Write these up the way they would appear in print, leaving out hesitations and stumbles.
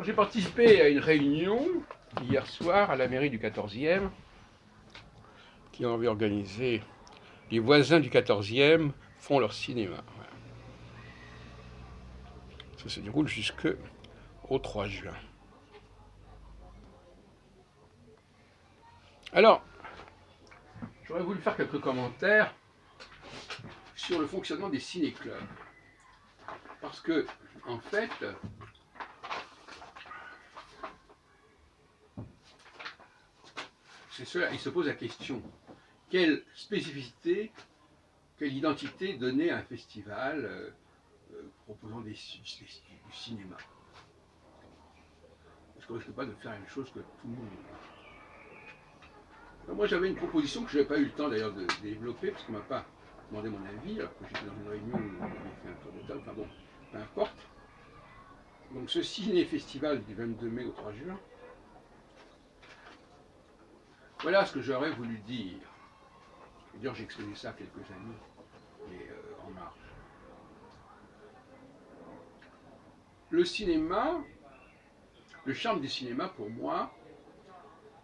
J'ai participé à une réunion hier soir à la mairie du 14e qui avait organisé les voisins du 14e font leur cinéma. Voilà. Ça se déroule jusqu'au 3 juin. Alors, j'aurais voulu faire quelques commentaires sur le fonctionnement des ciné-clubs. Parce que, en fait, c'est cela, il se pose la question, quelle spécificité, quelle identité donner à un festival proposant du cinéma? Est-ce qu'on ne risque pas de faire la même chose que tout le monde? Alors moi j'avais une proposition que je n'avais pas eu le temps d'ailleurs de développer, parce qu'on ne m'a pas demandé mon avis, alors que j'étais dans une réunion où on avait fait un tour de table, enfin bon, peu importe. Donc ce ciné-festival du 22 mai au 3 juin, voilà ce que j'aurais voulu dire. D'ailleurs j'ai exposé ça à quelques amis, mais en marge. Le cinéma, le charme du cinéma pour moi,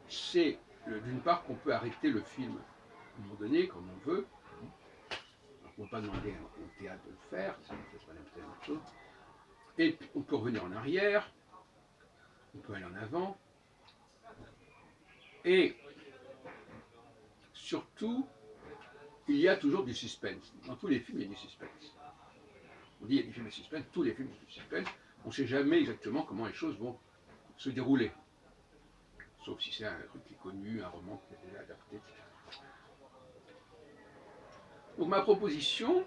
c'est d'une part qu'on peut arrêter le film à un moment donné, comme on veut. On ne peut pas demander au théâtre de le faire, c'est pas la même chose. Et on peut revenir en arrière, on peut aller en avant. Et surtout, il y a toujours du suspense. Dans tous les films, il y a du suspense. On dit qu'il y a des films à suspense, tous les films ont du suspense. On ne sait jamais exactement comment les choses vont se dérouler. Sauf si c'est un truc qui est connu, un roman qui est déjà adapté, etc. Donc ma proposition,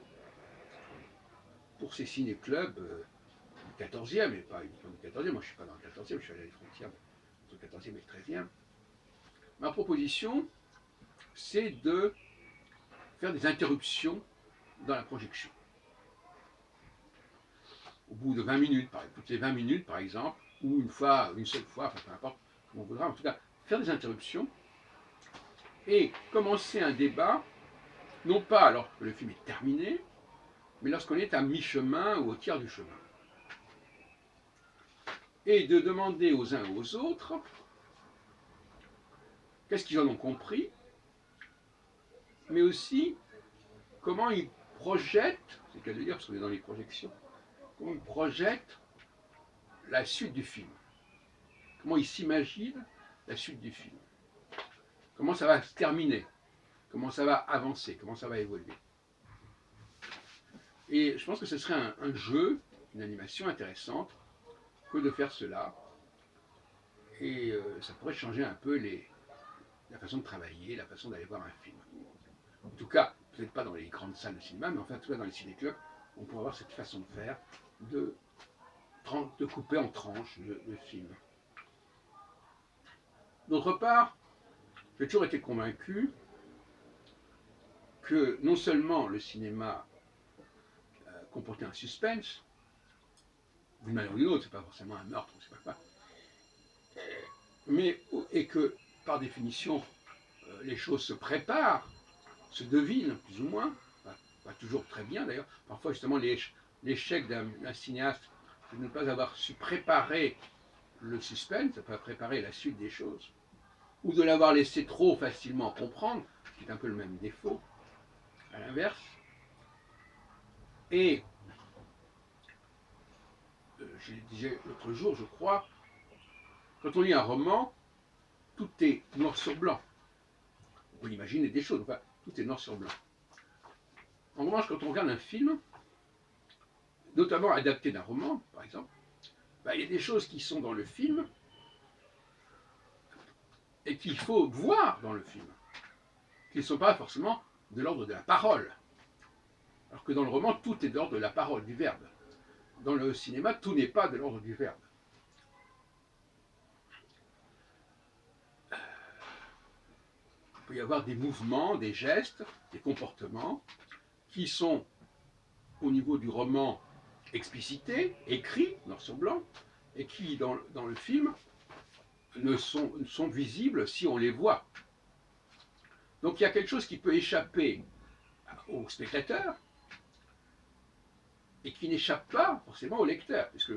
pour ces ciné-clubs du 14e, et pas uniquement du 14e, moi je ne suis pas dans le 14e, je suis allé à les frontières entre le 14e et le 13e, ma proposition, c'est de faire des interruptions dans la projection. Au bout de 20 minutes, toutes les 20 minutes par exemple, ou une seule fois, enfin peu importe, comme on voudra, en tout cas, faire des interruptions et commencer un débat, non pas alors que le film est terminé, mais lorsqu'on est à mi-chemin ou au tiers du chemin. Et de demander aux uns et aux autres qu'est-ce qu'ils en ont compris, mais aussi comment ils projettent, c'est le cas de dire parce qu'on est dans les projections, comment ils projettent la suite du film. Comment ils s'imaginent la suite du film. Comment ça va se terminer. Comment ça va avancer. Comment ça va évoluer. Et je pense que ce serait un jeu, une animation intéressante que de faire cela. Et ça pourrait changer un peu la façon de travailler, la façon d'aller voir un film. En tout cas, peut-être pas dans les grandes salles de cinéma, mais enfin, en tout cas dans les ciné-clubs, on pourrait avoir cette façon de faire, de couper en tranches le film. D'autre part, j'ai toujours été convaincu que non seulement le cinéma comportait un suspense, d'une manière ou d'une autre, c'est pas forcément un meurtre, on ne sait pas quoi, et que par définition, les choses se préparent, se devinent plus ou moins, pas toujours très bien d'ailleurs, parfois justement l'échec d'un cinéaste, c'est de ne pas avoir su préparer le suspense, de ne pas préparer la suite des choses, ou de l'avoir laissé trop facilement comprendre, qui est un peu le même défaut, à l'inverse. Et je disais l'autre jour, je crois, quand on lit un roman, tout est noir sur blanc. On peut imaginer des choses, enfin, tout est noir sur blanc. En revanche, quand on regarde un film, notamment adapté d'un roman, par exemple, il y a des choses qui sont dans le film et qu'il faut voir dans le film, qui ne sont pas forcément de l'ordre de la parole. Alors que dans le roman, tout est de l'ordre de la parole, du verbe. Dans le cinéma, tout n'est pas de l'ordre du verbe. Il peut y avoir des mouvements, des gestes, des comportements qui sont au niveau du roman explicités, écrits, noir sur blanc, et qui, dans le film, ne sont visibles si on les voit. Donc il y a quelque chose qui peut échapper au spectateur et qui n'échappe pas forcément au lecteur, puisque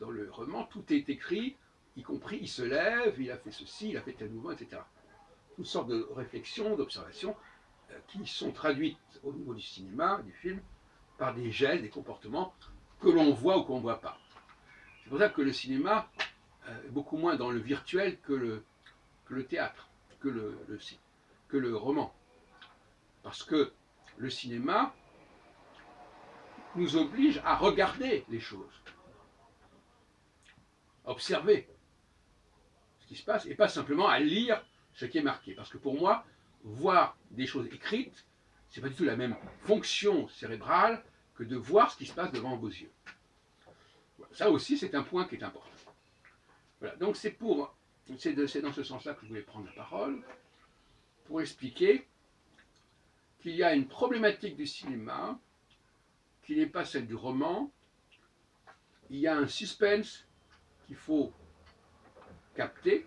dans le roman, tout est écrit, y compris il se lève, il a fait ceci, il a fait tel mouvement, etc. Toutes sortes de réflexions, d'observations qui sont traduites au niveau du cinéma, du film, par des gestes, des comportements que l'on voit ou qu'on ne voit pas. C'est pour ça que le cinéma est beaucoup moins dans le virtuel que le théâtre, que le roman. Parce que le cinéma nous oblige à regarder les choses, à observer ce qui se passe, et pas simplement à lire ce qui est marqué. Parce que pour moi, voir des choses écrites, c'est pas du tout la même fonction cérébrale que de voir ce qui se passe devant vos yeux. Voilà. Ça aussi, c'est un point qui est important. Voilà. Donc c'est dans ce sens-là que je voulais prendre la parole, pour expliquer qu'il y a une problématique du cinéma qui n'est pas celle du roman. Il y a un suspense qu'il faut capter.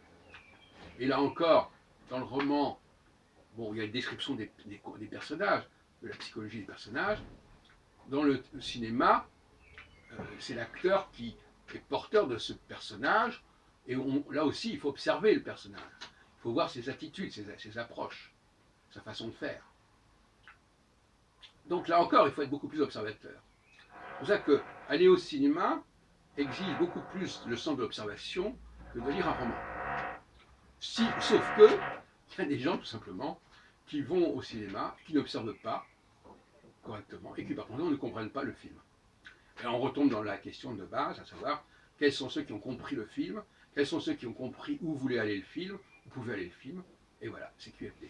Et là encore, dans le roman, bon, il y a une description des personnages, de la psychologie des personnages. Dans le cinéma, c'est l'acteur qui est porteur de ce personnage. Et là aussi, il faut observer le personnage. Il faut voir ses attitudes, ses approches, sa façon de faire. Donc là encore, il faut être beaucoup plus observateur. C'est pour ça qu'aller au cinéma exige beaucoup plus le sens de l'observation que de lire un roman. Sauf que, il y a des gens, tout simplement, qui vont au cinéma, qui n'observent pas correctement, et qui, par conséquent, ne comprennent pas le film. Et on retombe dans la question de base, à savoir, quels sont ceux qui ont compris le film, quels sont ceux qui ont compris où voulait aller le film, où pouvait aller le film, et voilà, c'est QFD.